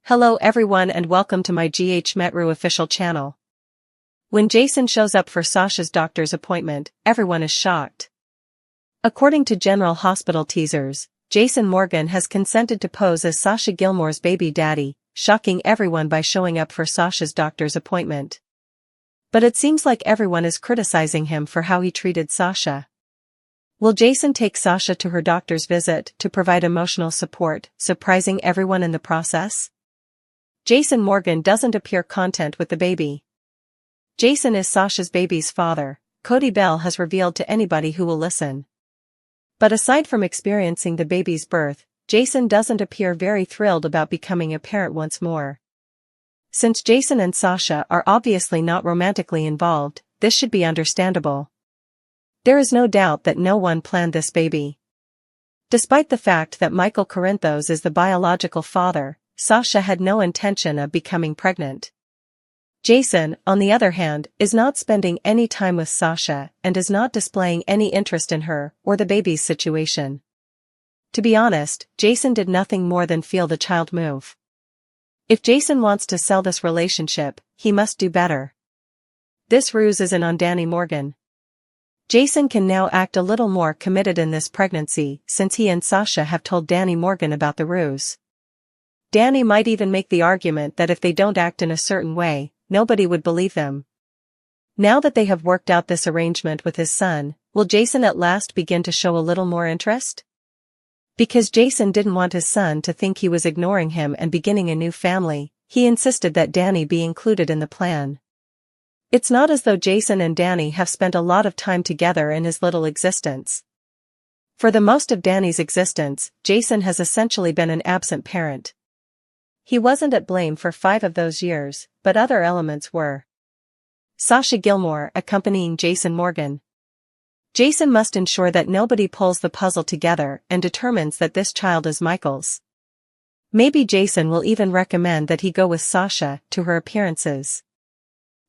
Hello everyone and welcome to my Metru official channel. When Jason shows up for Sasha's doctor's appointment, everyone is shocked. According to General Hospital teasers, Jason Morgan has consented to pose as Sasha Gilmore's baby daddy, shocking everyone by showing up for Sasha's doctor's appointment. But it seems like everyone is criticizing him for how he treated Sasha. Will Jason take Sasha to her doctor's visit to provide emotional support, surprising everyone in the process? Jason Morgan doesn't appear content with the baby. Jason is Sasha's baby's father, Cody Bell has revealed to anybody who will listen. But aside from experiencing the baby's birth, Jason doesn't appear very thrilled about becoming a parent once more. Since Jason and Sasha are obviously not romantically involved, this should be understandable. There is no doubt that no one planned this baby. Despite the fact that Michael Corinthos is the biological father, Sasha had no intention of becoming pregnant. Jason, on the other hand, is not spending any time with Sasha and is not displaying any interest in her or the baby's situation. To be honest, Jason did nothing more than feel the child move. If Jason wants to sell this relationship, he must do better. This ruse isn't on Danny Morgan. Jason can now act a little more committed in this pregnancy since he and Sasha have told Danny Morgan about the ruse. Danny might even make the argument that if they don't act in a certain way, nobody would believe them. Now that they have worked out this arrangement with his son, will Jason at last begin to show a little more interest? Because Jason didn't want his son to think he was ignoring him and beginning a new family, he insisted that Danny be included in the plan. It's not as though Jason and Danny have spent a lot of time together in his little existence. For the most of Danny's existence, Jason has essentially been an absent parent. He wasn't at blame for 5 of those years, but other elements were. Sasha Gilmore accompanying Jason Morgan. Jason must ensure that nobody pulls the puzzle together and determines that this child is Michael's. Maybe Jason will even recommend that he go with Sasha to her appearances.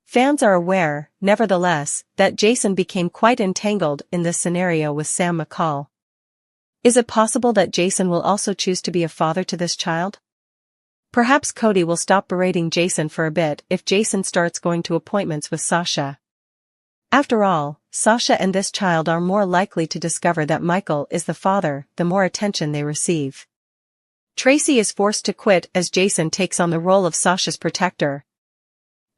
Fans are aware, nevertheless, that Jason became quite entangled in this scenario with Sam McCall. Is it possible that Jason will also choose to be a father to this child? Perhaps Cody will stop berating Jason for a bit if Jason starts going to appointments with Sasha. After all, Sasha and this child are more likely to discover that Michael is the father the more attention they receive. Tracy is forced to quit as Jason takes on the role of Sasha's protector.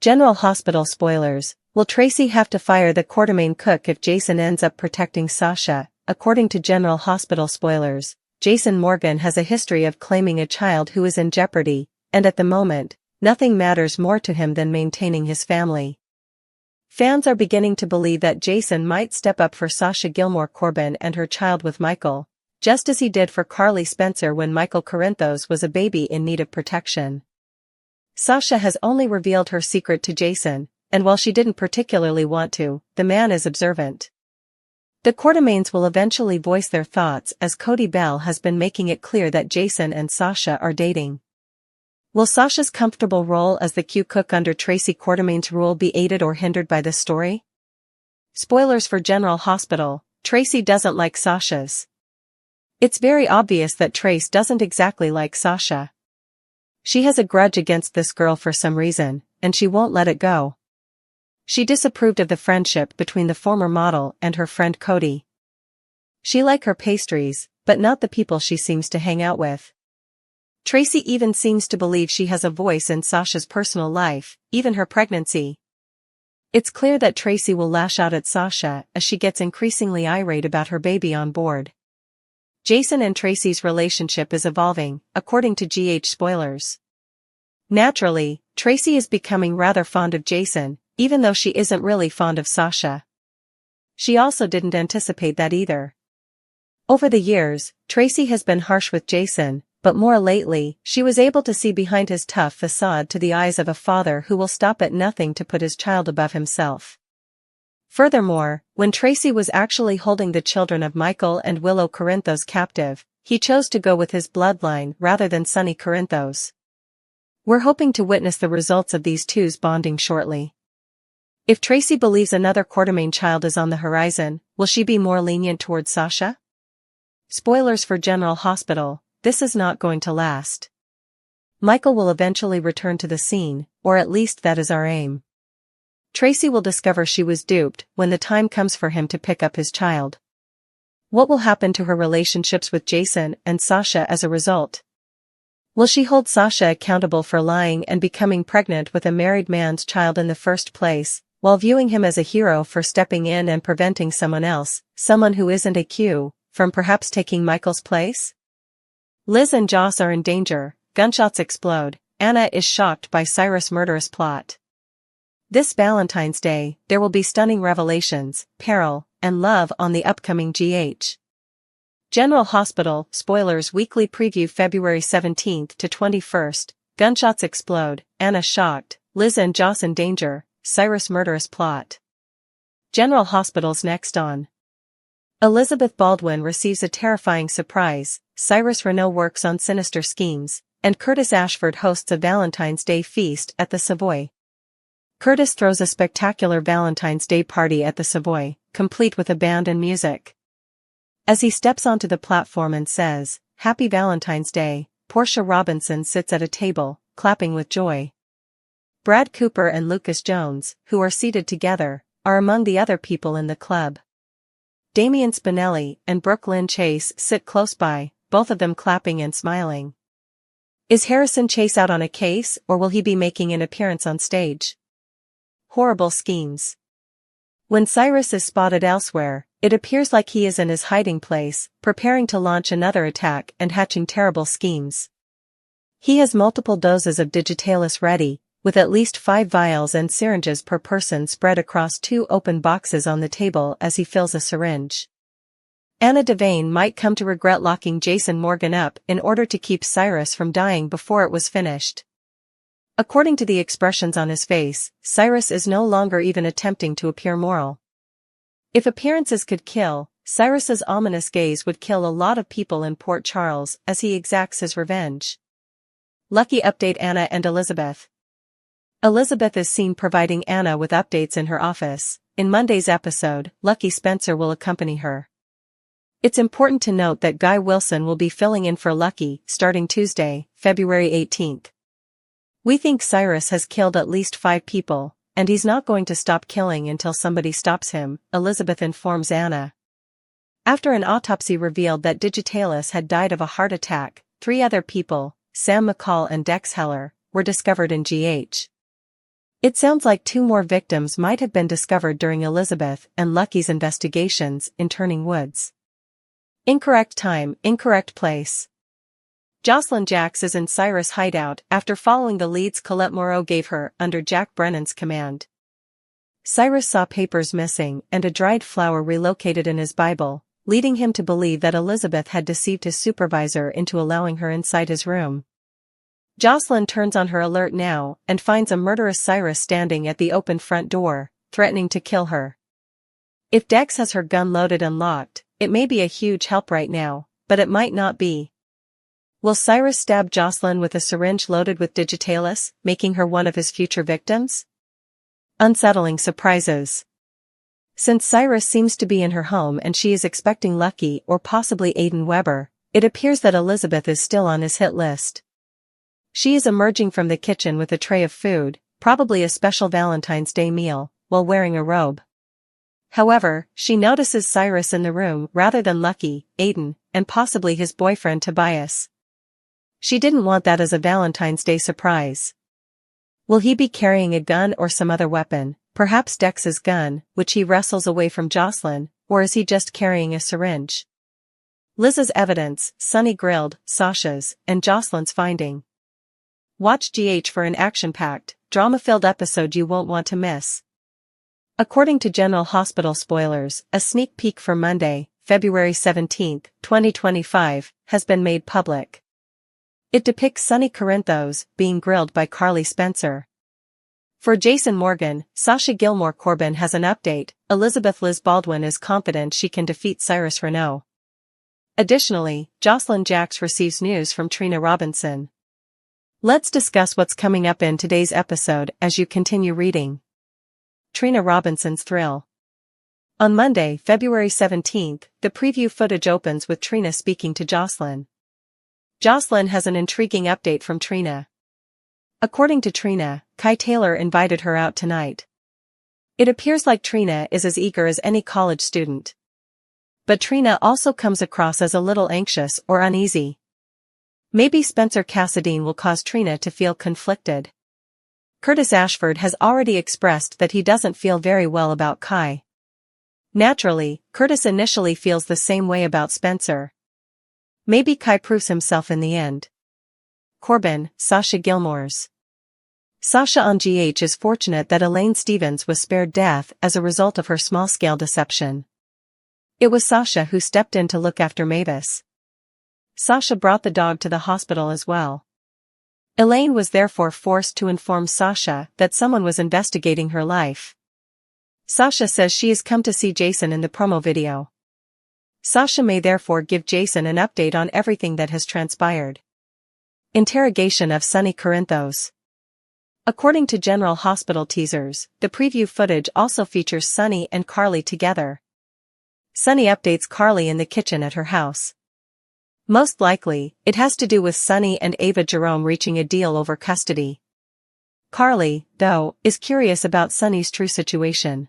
General Hospital spoilers, will Tracy have to fire the Quartermaine cook if Jason ends up protecting Sasha? According to General Hospital spoilers, Jason Morgan has a history of claiming a child who is in jeopardy, and at the moment, nothing matters more to him than maintaining his family. Fans are beginning to believe that Jason might step up for Sasha Gilmore Corbin and her child with Michael, just as he did for Carly Spencer when Michael Corinthos was a baby in need of protection. Sasha has only revealed her secret to Jason, and while she didn't particularly want to, the man is observant. The Quartermaines will eventually voice their thoughts as Cody Bell has been making it clear that Jason and Sasha are dating. Will Sasha's comfortable role as the Q cook under Tracy Quartermaine's rule be aided or hindered by this story? Spoilers for General Hospital, Tracy doesn't like Sasha's. It's very obvious that Trace doesn't exactly like Sasha. She has a grudge against this girl for some reason, and she won't let it go. She disapproved of the friendship between the former model and her friend Cody. She liked her pastries, but not the people she seems to hang out with. Tracy even seems to believe she has a voice in Sasha's personal life, even her pregnancy. It's clear that Tracy will lash out at Sasha as she gets increasingly irate about her baby on board. Jason and Tracy's relationship is evolving, according to spoilers. Naturally, Tracy is becoming rather fond of Jason, even though she isn't really fond of Sasha. She also didn't anticipate that either. Over the years, Tracy has been harsh with Jason, but more lately, she was able to see behind his tough facade to the eyes of a father who will stop at nothing to put his child above himself. Furthermore, when Tracy was actually holding the children of Michael and Willow Corinthos captive, he chose to go with his bloodline rather than Sonny Corinthos. We're hoping to witness the results of these two's bonding shortly. If Tracy believes another Quartermaine child is on the horizon, will she be more lenient towards Sasha? Spoilers for General Hospital, this is not going to last. Michael will eventually return to the scene, or at least that is our aim. Tracy will discover she was duped when the time comes for him to pick up his child. What will happen to her relationships with Jason and Sasha as a result? Will she hold Sasha accountable for lying and becoming pregnant with a married man's child in the first place, while viewing him as a hero for stepping in and preventing someone else, someone who isn't a Q, from perhaps taking Michael's place? Liz and Joss are in danger, gunshots explode, Anna is shocked by Cyrus' murderous plot. This Valentine's Day, there will be stunning revelations, peril, and love on the upcoming GH. General Hospital, spoilers weekly preview February 17th to 21st, gunshots explode, Anna shocked, Liz and Joss in danger, Cyrus murderous plot. General Hospital's next on. Elizabeth Baldwin receives a terrifying surprise, Cyrus Renault works on sinister schemes, and Curtis Ashford hosts a Valentine's Day feast at the Savoy. Curtis throws a spectacular Valentine's Day party at the Savoy, complete with a band and music. As he steps onto the platform and says, "Happy Valentine's Day," Portia Robinson sits at a table, clapping with joy. Brad Cooper and Lucas Jones, who are seated together, are among the other people in the club. Damian Spinelli and Brooke Lynn Chase sit close by, both of them clapping and smiling. Is Harrison Chase out on a case, or will he be making an appearance on stage? Horrible schemes. When Cyrus is spotted elsewhere, it appears like he is in his hiding place, preparing to launch another attack and hatching terrible schemes. He has multiple doses of digitalis ready, with at least 5 vials and syringes per person spread across 2 open boxes on the table as he fills a syringe. Anna Devane might come to regret locking Jason Morgan up in order to keep Cyrus from dying before it was finished. According to the expressions on his face, Cyrus is no longer even attempting to appear moral. If appearances could kill, Cyrus's ominous gaze would kill a lot of people in Port Charles as he exacts his revenge. Lucky update Anna and Elizabeth. Elizabeth is seen providing Anna with updates in her office. In Monday's episode, Lucky Spencer will accompany her. It's important to note that Guy Wilson will be filling in for Lucky starting Tuesday, February 18th. We think Cyrus has killed at least 5 people, and he's not going to stop killing until somebody stops him, Elizabeth informs Anna. After an autopsy revealed that Digitalis had died of a heart attack, 3 other people, Sam McCall and Dex Heller, were discovered in GH. It sounds like 2 more victims might have been discovered during Elizabeth and Lucky's investigations in Turning Woods. Incorrect time, incorrect place. Jocelyn Jacks is in Cyrus' hideout after following the leads Colette Moreau gave her under Jack Brennan's command. Cyrus saw papers missing and a dried flower relocated in his Bible, leading him to believe that Elizabeth had deceived his supervisor into allowing her inside his room. Jocelyn turns on her alert now and finds a murderous Cyrus standing at the open front door, threatening to kill her. If Dex has her gun loaded and locked, it may be a huge help right now, but it might not be. Will Cyrus stab Jocelyn with a syringe loaded with digitalis, making her one of his future victims? Unsettling surprises. Since Cyrus seems to be in her home and she is expecting Lucky or possibly Aiden Weber, it appears that Elizabeth is still on his hit list. She is emerging from the kitchen with a tray of food, probably a special Valentine's Day meal, while wearing a robe. However, she notices Cyrus in the room rather than Lucky, Aiden, and possibly his boyfriend Tobias. She didn't want that as a Valentine's Day surprise. Will he be carrying a gun or some other weapon, perhaps Dex's gun, which he wrestles away from Jocelyn, or is he just carrying a syringe? Liz's evidence, Sunny grilled, Sasha's, and Jocelyn's finding. Watch GH for an action-packed, drama-filled episode you won't want to miss. According to General Hospital spoilers, a sneak peek for Monday, February 17, 2025, has been made public. It depicts Sonny Corinthos being grilled by Carly Spencer. For Jason Morgan, Sasha Gilmore Corbin has an update. Elizabeth Liz Baldwin is confident she can defeat Cyrus Renault. Additionally, Jocelyn Jacks receives news from Trina Robinson. Let's discuss what's coming up in today's episode as you continue reading. Trina Robinson's thrill. On Monday, February 17th, the preview footage opens with Trina speaking to Jocelyn. Jocelyn has an intriguing update from Trina. According to Trina, Kai Taylor invited her out tonight. It appears like Trina is as eager as any college student. But Trina also comes across as a little anxious or uneasy. Maybe Spencer Cassadine will cause Trina to feel conflicted. Curtis Ashford has already expressed that he doesn't feel very well about Kai. Naturally, Curtis initially feels the same way about Spencer. Maybe Kai proves himself in the end. Corbin, Sasha Gilmore's. Sasha on GH is fortunate that Elaine Stevens was spared death as a result of her small-scale deception. It was Sasha who stepped in to look after Mavis. Sasha brought the dog to the hospital as well. Elaine was therefore forced to inform Sasha that someone was investigating her life. Sasha says she has come to see Jason in the promo video. Sasha may therefore give Jason an update on everything that has transpired. Interrogation of Sonny Corinthos. According to General Hospital teasers, the preview footage also features Sonny and Carly together. Sonny updates Carly in the kitchen at her house. Most likely, it has to do with Sonny and Ava Jerome reaching a deal over custody. Carly, though, is curious about Sonny's true situation.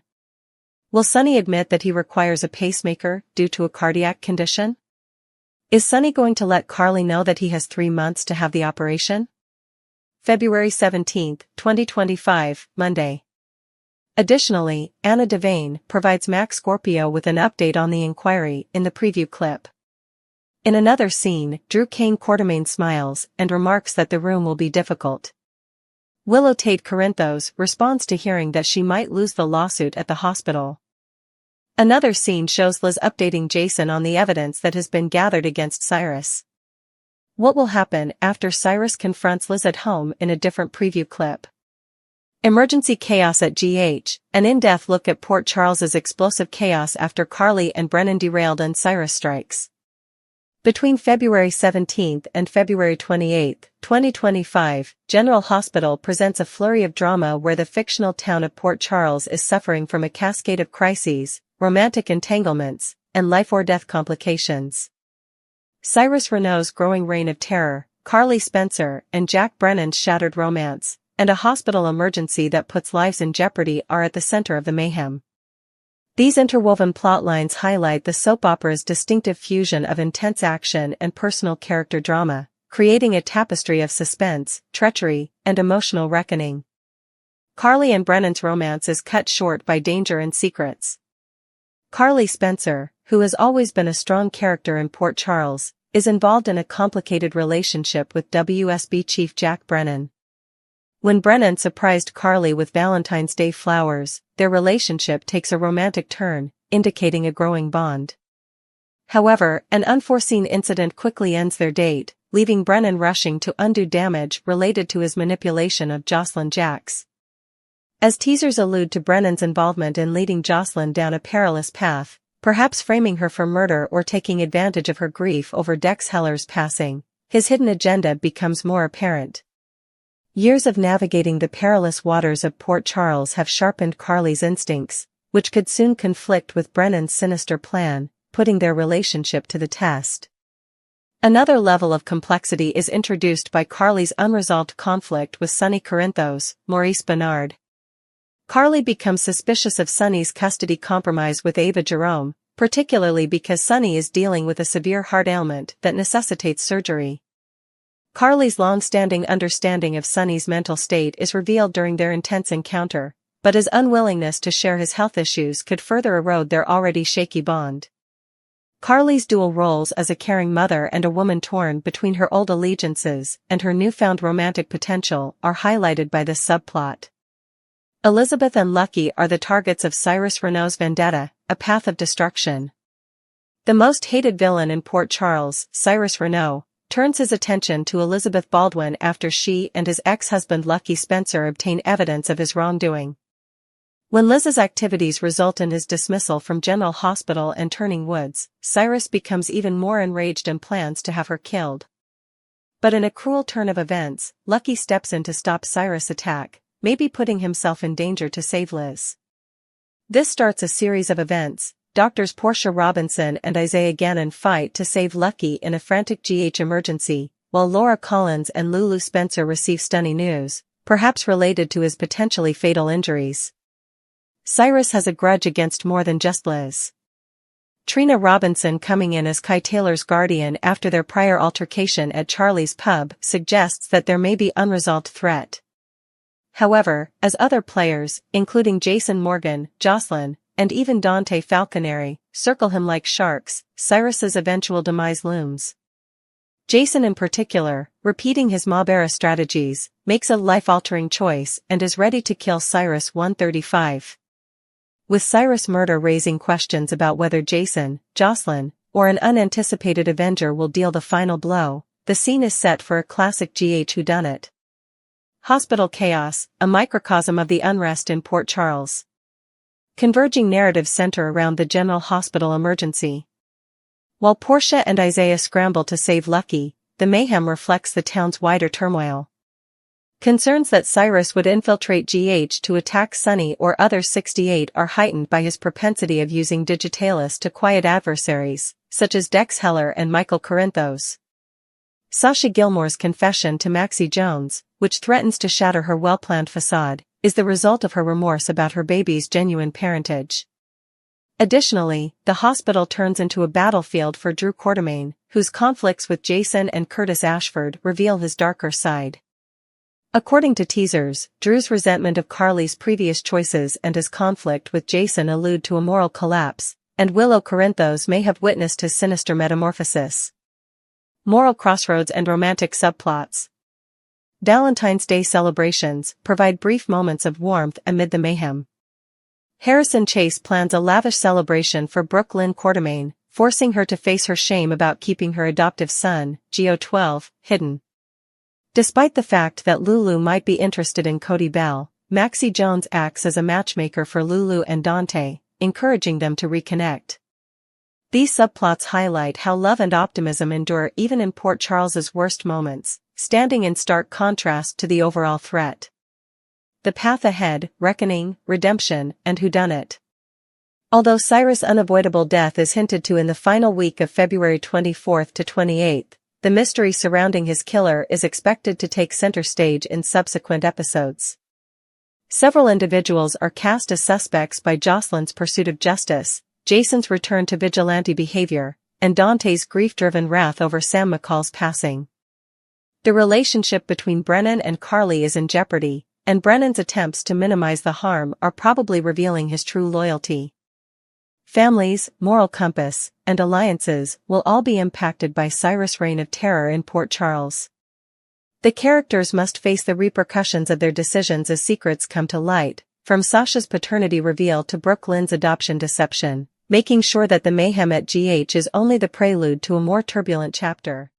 Will Sonny admit that he requires a pacemaker due to a cardiac condition? Is Sonny going to let Carly know that he has 3 months to have the operation? February 17, 2025, Monday. Additionally, Anna Devane provides Max Scorpio with an update on the inquiry in the preview clip. In another scene, Drew Kane Quartermain smiles and remarks that the room will be difficult. Willow Tate Corinthos responds to hearing that she might lose the lawsuit at the hospital. Another scene shows Liz updating Jason on the evidence that has been gathered against Cyrus. What will happen after Cyrus confronts Liz at home in a different preview clip? Emergency chaos at GH, an in-depth look at Port Charles's explosive chaos after Carly and Brennan derailed and Cyrus strikes. Between February 17 and February 28, 2025, General Hospital presents a flurry of drama where the fictional town of Port Charles is suffering from a cascade of crises, romantic entanglements, and life-or-death complications. Cyrus Renault's growing reign of terror, Carly Spencer and Jack Brennan's shattered romance, and a hospital emergency that puts lives in jeopardy are at the center of the mayhem. These interwoven plot lines highlight the soap opera's distinctive fusion of intense action and personal character drama, creating a tapestry of suspense, treachery, and emotional reckoning. Carly and Brennan's romance is cut short by danger and secrets. Carly Spencer, who has always been a strong character in Port Charles, is involved in a complicated relationship with WSB chief Jack Brennan. When Brennan surprised Carly with Valentine's Day flowers, their relationship takes a romantic turn, indicating a growing bond. However, an unforeseen incident quickly ends their date, leaving Brennan rushing to undo damage related to his manipulation of Jocelyn Jacks. As teasers allude to Brennan's involvement in leading Jocelyn down a perilous path, perhaps framing her for murder or taking advantage of her grief over Dex Heller's passing, his hidden agenda becomes more apparent. Years of navigating the perilous waters of Port Charles have sharpened Carly's instincts, which could soon conflict with Brennan's sinister plan, putting their relationship to the test. Another level of complexity is introduced by Carly's unresolved conflict with Sonny Corinthos, Maurice Bernard. Carly becomes suspicious of Sonny's custody compromise with Ava Jerome, particularly because Sonny is dealing with a severe heart ailment that necessitates surgery. Carly's long-standing understanding of Sonny's mental state is revealed during their intense encounter, but his unwillingness to share his health issues could further erode their already shaky bond. Carly's dual roles as a caring mother and a woman torn between her old allegiances and her newfound romantic potential are highlighted by this subplot. Elizabeth and Lucky are the targets of Cyrus Renault's vendetta, a path of destruction. The most hated villain in Port Charles, Cyrus Renault, turns his attention to Elizabeth Baldwin after she and his ex-husband Lucky Spencer obtain evidence of his wrongdoing. When Liz's activities result in his dismissal from General Hospital and Turning Woods, Cyrus becomes even more enraged and plans to have her killed. But in a cruel turn of events, Lucky steps in to stop Cyrus' attack, maybe putting himself in danger to save Liz. This starts a series of events. Doctors Portia Robinson and Isaiah Gannon fight to save Lucky in a frantic GH emergency, while Laura Collins and Lulu Spencer receive stunning news, perhaps related to his potentially fatal injuries. Cyrus has a grudge against more than just Liz. Trina Robinson coming in as Kai Taylor's guardian after their prior altercation at Charlie's pub suggests that there may be unresolved threat. However, as other players, including Jason Morgan, Jocelyn, and even Dante Falconeri, circle him like sharks, Cyrus's eventual demise looms. Jason in particular, repeating his mob era strategies, makes a life-altering choice and is ready to kill Cyrus 135. With Cyrus' murder raising questions about whether Jason, Jocelyn, or an unanticipated avenger will deal the final blow, the scene is set for a classic GH whodunit. Hospital chaos, a microcosm of the unrest in Port Charles. Converging narratives center around the General Hospital emergency. While Portia and Isaiah scramble to save Lucky, the mayhem reflects the town's wider turmoil. Concerns that Cyrus would infiltrate GH to attack Sonny or other 68 are heightened by his propensity of using digitalis to quiet adversaries, such as Dex Heller and Michael Corinthos. Sasha Gilmore's confession to Maxie Jones, which threatens to shatter her well-planned facade, is the result of her remorse about her baby's genuine parentage. Additionally, the hospital turns into a battlefield for Drew Quartermain, whose conflicts with Jason and Curtis Ashford reveal his darker side. According to teasers, Drew's resentment of Carly's previous choices and his conflict with Jason allude to a moral collapse, and Willow Corinthos may have witnessed his sinister metamorphosis. Moral crossroads and romantic subplots. Valentine's Day celebrations provide brief moments of warmth amid the mayhem. Harrison Chase plans a lavish celebration for Brooke Lynn Quartermain, forcing her to face her shame about keeping her adoptive son, Geo12, hidden. Despite the fact that Lulu might be interested in Cody Bell, Maxie Jones acts as a matchmaker for Lulu and Dante, encouraging them to reconnect. These subplots highlight how love and optimism endure even in Port Charles's worst moments, standing in stark contrast to the overall threat. The path ahead, reckoning, redemption, and whodunit. Although Cyrus' unavoidable death is hinted to in the final week of February 24th to 28th, the mystery surrounding his killer is expected to take center stage in subsequent episodes. Several individuals are cast as suspects by Jocelyn's pursuit of justice, Jason's return to vigilante behavior, and Dante's grief-driven wrath over Sam McCall's passing. The relationship between Brennan and Carly is in jeopardy, and Brennan's attempts to minimize the harm are probably revealing his true loyalty. Families, moral compass, and alliances will all be impacted by Cyrus' reign of terror in Port Charles. The characters must face the repercussions of their decisions as secrets come to light, from Sasha's paternity reveal to Brooke Lynn's adoption deception, making sure that the mayhem at GH is only the prelude to a more turbulent chapter.